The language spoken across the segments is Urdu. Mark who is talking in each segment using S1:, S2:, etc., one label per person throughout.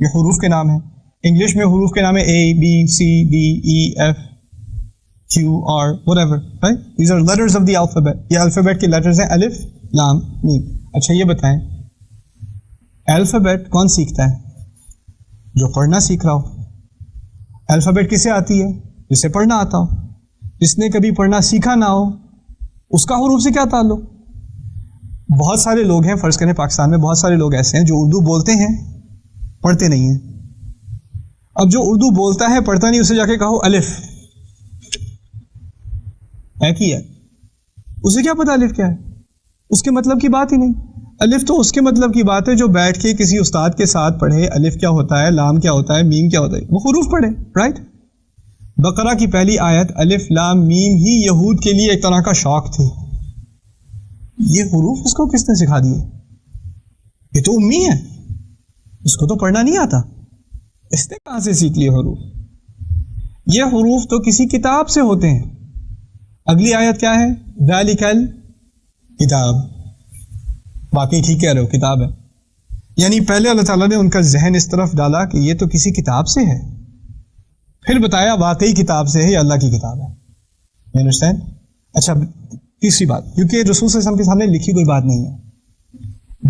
S1: یہ حروف کے نام ہیں. انگلش میں حروف کے نام ہے A, B, C, D, E, F, Q, R, whatever, right? These are letters of the alphabet. یہ الفابیٹ کے لیٹرز ہیں الف لام میم. اچھا یہ بتائیں الفابیٹ کون سیکھتا ہے؟ جو پڑھنا سیکھ رہا ہو. الفابیٹ کسے آتی ہے؟ جسے پڑھنا آتا ہو. جس نے کبھی پڑھنا سیکھا نہ ہو اس کا حروف سے کیا تعلق؟ بہت سارے لوگ ہیں، فرض کریں پاکستان میں بہت سارے لوگ ایسے ہیں جو اردو بولتے ہیں پڑھتے نہیں ہیں. اب جو اردو بولتا ہے پڑھتا نہیں، اسے جا کے کہو الف ہے کی ہے، اسے کیا پتا الف کیا ہے؟ اس کے مطلب کی بات ہی نہیں. الف تو اس کے مطلب کی بات ہے جو بیٹھ کے کسی استاد کے ساتھ پڑھے الف کیا ہوتا ہے، لام کیا ہوتا ہے، میم کیا ہوتا ہے، وہ حروف پڑھے. رائٹ؟ بقرہ کی پہلی آیت الف لام میم ہی یہود کے لیے ایک طرح کا شوق تھی. یہ حروف اس کو کس نے سکھا دیے؟ یہ تو امی ہے، اس کو تو پڑھنا نہیں آتا، اس نے کہاں سے سیکھ لیے حروف؟ یہ حروف تو کسی کتاب سے ہوتے ہیں. اگلی آیت کیا ہے؟ ذالک الکتاب. باقی ٹھیک کہہ رہے ہو، کتاب ہے. یعنی پہلے اللہ تعالیٰ نے ان کا ذہن اس طرف ڈالا کہ یہ تو کسی کتاب سے ہے، پھر بتایا واقعی کتاب سے ہے یا اللہ کی کتاب ہے. You understand؟ اچھا تیسری بات، کیونکہ رسول صلی اللہ علیہ وسلم کے سامنے لکھی کوئی بات نہیں ہے.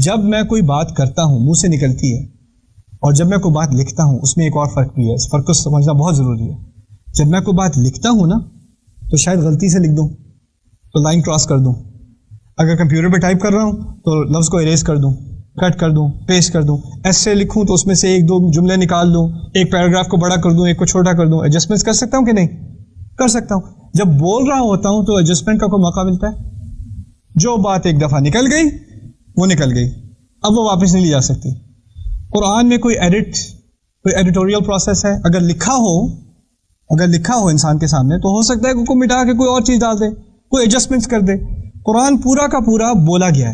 S1: جب میں کوئی بات کرتا ہوں منہ سے نکلتی ہے، اور جب میں کوئی بات لکھتا ہوں اس میں ایک اور فرق بھی ہے. اس فرق کو سمجھنا بہت ضروری ہے. جب میں کوئی بات لکھتا ہوں نا تو شاید غلطی سے لکھ دوں تو لائن کراس کر دوں. اگر کمپیوٹر پہ ٹائپ کر رہا ہوں تو لفظ کو اریز کر دوں، کٹ کر دوں، پیسٹ کر دوں. ایسے لکھوں تو اس میں سے ایک دو جملے نکال دوں، ایک پیراگراف کو بڑا کر دوں، ایک کو چھوٹا کر دوں. ایڈجسٹمنٹ کر سکتا ہوں کہ نہیں؟ کر سکتا ہوں. جب بول رہا ہوتا ہوں تو ایڈجسٹمنٹ کا کوئی موقع ملتا ہے؟ جو بات ایک دفعہ نکل گئی وہ نکل گئی، اب وہ واپس نہیں لی جا سکتی. قرآن میں کوئی ایڈیٹوریل پروسیس ہے. اگر لکھا ہو انسان کے سامنے تو ہو سکتا ہے کہ کوئی مٹا کے کوئی اور چیز ڈال دے، کوئی ایڈجسٹمنٹس کر دے. قرآن پورا کا پورا بولا گیا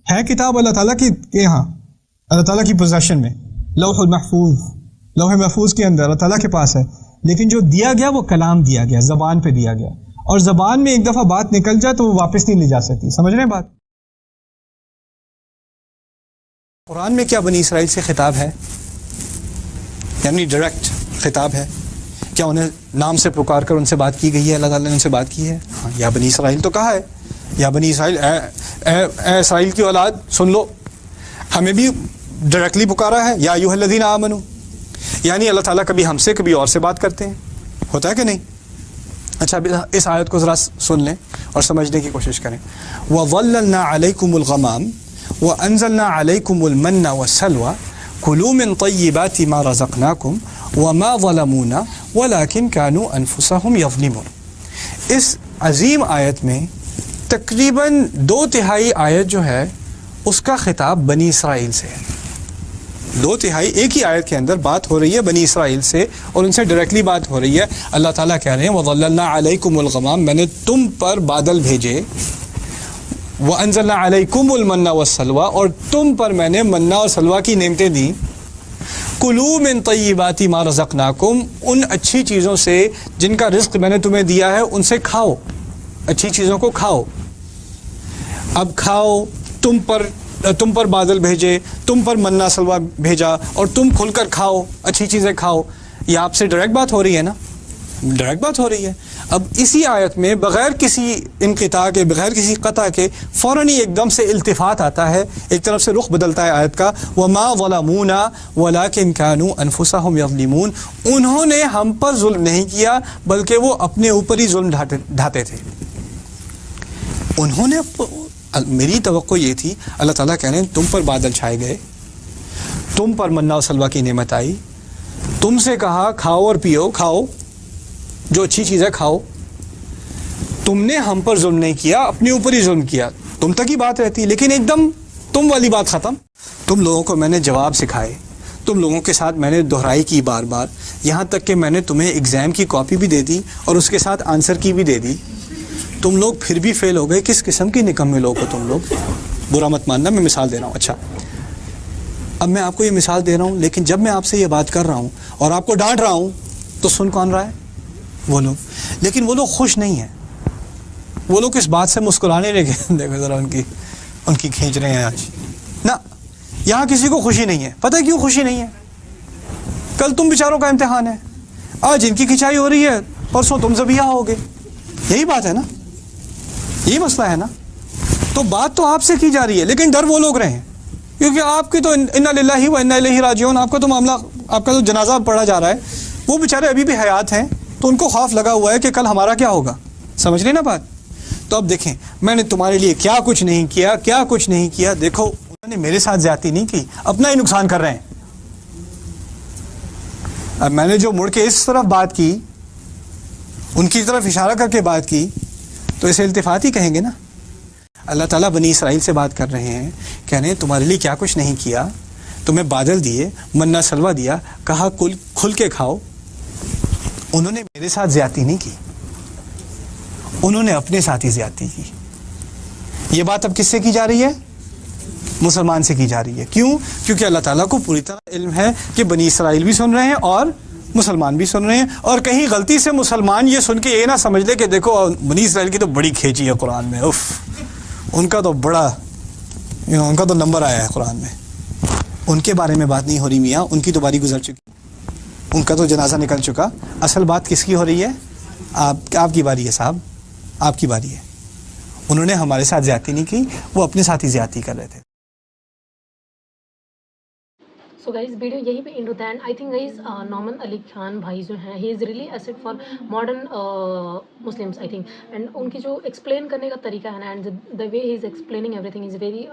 S1: ہے کتاب اللہ تعالیٰ کی یہاں، اللہ تعالیٰ کی پوزیشن میں، لوح محفوظ کے اندر اللہ تعالیٰ کے پاس ہے. لیکن جو دیا گیا وہ کلام دیا گیا، زبان پہ دیا گیا، اور زبان میں ایک دفعہ بات نکل جائے تو وہ واپس نہیں لی جا سکتی. سمجھ رہے ہیں بات؟ قرآن میں کیا بنی اسرائیل سے خطاب ہے؟ یعنی ڈائریکٹ خطاب ہے. کیا انہیں نام سے پکار کر ان سے بات کی گئی ہے؟ اللہ تعالیٰ نے ان سے بات کی ہے. ہاں، یا بنی اسرائیل تو کہا ہے، یا بنی اسرائیل، اے اسرائیل کی اولاد سن لو. ہمیں بھی ڈائریکٹلی پکارا ہے، یا ایھا الذین آمنوا. یعنی اللہ تعالیٰ کبھی ہم سے کبھی اور سے بات کرتے ہیں، ہوتا ہے کہ نہیں؟ اچھا اس آیت کو ذرا سن لیں اور سمجھنے کی کوشش کریں. وَظَلَّلْنَا عَلَيْكُمُ الْغَمَامَ وَأَنزَلْنَا عَلَيْكُمُ الْمَنَّ وَالسَّلْوَىٰ كُلُوا مِن طَيِّبَاتِ مَا رَزَقْنَاكُمْ وَمَا ظَلَمُونَا وَلَكِنْ كَانُوا أَنفُسَهُمْ يَظْلِمُونَ. اس عظیم آیت میں تقریباً 2/3 آیت جو ہے اس کا خطاب بنی اسرائیل سے ہے. 2/3 ایک ہی آیت کے اندر بات ہو رہی ہے بنی اسرائیل سے، اور ان سے ڈائریکٹلی بات ہو رہی ہے. اللہ تعالیٰ کہہ رہے ہیں وَظَلَّلْنَا عَلَيْكُمُ الْغَمَامَ، میں نے تم پر بادل بھیجے. وَأَنزَلْنَا عَلَيْكُمُ الْمَنَّ وَالسَّلْوَىٰ، اور تم پر میں نے منہ اور سلوہ کی نعمتیں دیں. کلوا من طیبات ما رزقناکم، ان اچھی چیزوں سے جن کا رزق میں نے تمہیں دیا ہے ان سے کھاؤ، اچھی چیزوں کو کھاؤ. اب کھاؤ، تم پر بادل بھیجے، تم پر منہ سلوہ بھیجا، اور تم کھل کر کھاؤ، اچھی چیزیں کھاؤ. یہ آپ سے ڈائریکٹ بات ہو رہی ہے نا، ڈائریکٹ بات ہو رہی ہے. اب اسی آیت میں بغیر کسی انقطاع کے، بغیر کسی قطع کے، فوراً ہی ایک دم سے التفات آتا ہے، ایک طرف سے رخ بدلتا ہے آیت کا. وَمَا ظَلَمُونَا وَلَكِنْ كَانُوا أَنفُسَهُمْ يَظْلِمُونَ. انہوں نے ہم پر ظلم نہیں کیا بلکہ وہ اپنے اوپر ہی ظلم ڈھاتے تھے. انہوں نے، میری توقع یہ تھی، اللہ تعالیٰ کہہ رہے ہیں تم پر بادل چھائے گئے، تم پر منہ و سلوہ کی نعمت آئی، تم سے کہا کھاؤ اور پیو، کھاؤ جو اچھی چیز ہے کھاؤ. تم نے ہم پر ظلم نہیں کیا، اپنے اوپر ہی ظلم کیا. تم تک ہی بات رہتی، لیکن ایک دم تم والی بات ختم. تم لوگوں کو میں نے جواب سکھائے، تم لوگوں کے ساتھ میں نے دہرائی کی بار بار، یہاں تک کہ میں نے تمہیں ایگزام کی کاپی بھی دے دی اور اس کے ساتھ آنسر کی بھی دے دی. تم لوگ پھر بھی فیل ہو گئے. کس قسم کے نکمے لوگ ہو تم لوگ. برا مت ماننا، میں مثال دے رہا ہوں. اچھا اب میں آپ کو یہ مثال دے رہا ہوں، لیکن جب میں آپ سے یہ بات کر رہا ہوں اور آپ کو ڈانٹ رہا ہوں تو سن کون رہا ہے؟ وہ لوگ. لیکن وہ لوگ خوش نہیں ہیں. وہ لوگ اس بات سے مسکرانے لگے، دیکھو ذرا ان کی کھینچ رہے ہیں آج. نہ، یہاں کسی کو خوشی نہیں ہے. پتہ ہے کیوں خوشی نہیں ہے؟ کل تم بیچاروں کا امتحان ہے. آج ان کی کھچائی ہو رہی ہے, پرسوں تم ذبیحہ ہوگے. یہی بات ہے نا, یہی مسئلہ ہے نا. تو بات تو آپ سے کی جا رہی ہے, لیکن ڈر وہ لوگ رہے ہیں, کیونکہ آپ کی تو انا للہ و انا الیہ راجعون, آپ کا تو معاملہ, آپ کا تو جنازہ پڑھا جا رہا ہے. وہ بیچارے ابھی بھی حیات ہیں, تو ان کو خوف لگا ہوا ہے کہ کل ہمارا کیا ہوگا. سمجھ رہے نا بات؟ تو اب دیکھیں, میں نے تمہارے لیے کیا کچھ نہیں کیا, کیا کچھ نہیں کیا. دیکھو انہوں نے میرے ساتھ زیادتی نہیں کی, اپنا ہی نقصان کر رہے ہیں. اب میں نے جو مڑ کے اس طرف بات کی, ان کی طرف اشارہ کر کے بات کی, تو اسے التفات ہی کہیں گے نا. اللہ تعالیٰ بنی اسرائیل سے بات کر رہے ہیں, کہہ رہے ہیں تمہارے لیے کیا کچھ نہیں کیا, تمہیں بادل دیے, منا سلوا دیا, کہا کھل کے کھاؤ. انہوں نے میرے ساتھ زیادتی نہیں کی, انہوں نے اپنے ساتھ ہی زیادتی کی. یہ بات اب کس سے کی جا رہی ہے؟ مسلمان سے کی جا رہی ہے. کیوں؟ کیونکہ اللہ تعالیٰ کو پوری طرح علم ہے کہ بنی اسرائیل بھی سن رہے ہیں اور مسلمان بھی سن رہے ہیں. اور کہیں غلطی سے مسلمان یہ سن کے یہ نہ سمجھ لے کہ دیکھو بنی اسرائیل کی تو بڑی کھینچی ہے قرآن میں, اف ان کا تو بڑا ان کا تو نمبر آیا ہے قرآن میں. ان کے بارے میں بات نہیں ہو رہی میاں, ان کی تو باری گزر چکی, ان کا تو جنازہ نکل چکا. اصل بات کس کی ہو رہی ہے؟ آپ کی باری ہے صاحب, آپ کی باری ہے. انہوں نے ہمارے ساتھ زیادتی نہیں کی, وہ اپنے ساتھ ہی زیادتی کر رہے تھے.
S2: سو گائز ویڈیو یہیں پہ اینڈ ہوتا ہے. And I think guys Noman Ali Khan بھائی جو ہیں, he is really asset for modern Muslims I think. And ان کی جو ایکسپلین کرنے کا طریقہ ہے نا, and the way he is explaining everything is very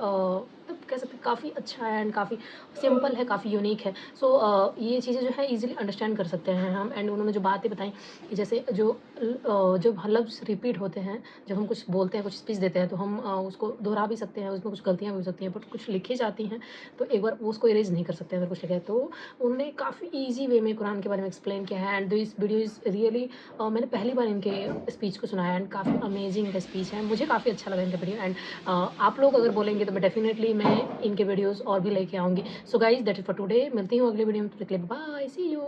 S2: کہہ سکتے کافی اچھا ہے, اینڈ کافی سمپل ہے, کافی یونیک ہے. سو یہ چیزیں جو ہے ایزیلی انڈرسٹینڈ کر سکتے ہیں ہم. اینڈ انہوں نے جو باتیں بتائیں کہ جیسے جو لفظ ریپیٹ ہوتے ہیں, جب ہم کچھ بولتے ہیں, کچھ اسپیچ دیتے ہیں, تو ہم اس کو دہرا بھی سکتے ہیں, اس میں کچھ غلطیاں بھی ہو سکتی ہیں, بٹ کچھ لکھی جاتی ہیں تو ایک بار وہ اس کو اریز نہیں کر سکتے اگر کچھ لکھے. تو انہوں نے کافی ایزی وے میں قرآن کے بارے میں ایکسپلین کیا ہے. And this video is really, میں نے پہلی بار ان کے اسپیچ کو سنا ہے, اینڈ کافی امیزنگ کا اسپیچ ہے. مجھے کافی اچھا لگا ان کا ویڈیو. اینڈ آپ لوگ اگر بولیں گے تو میں ڈیفینیٹلی میں ان کے ویڈیوز اور بھی لے کے آؤں گی. So guys that is for today. ملتی ہوں اگلے ویڈیو میں, بائے, سی یو.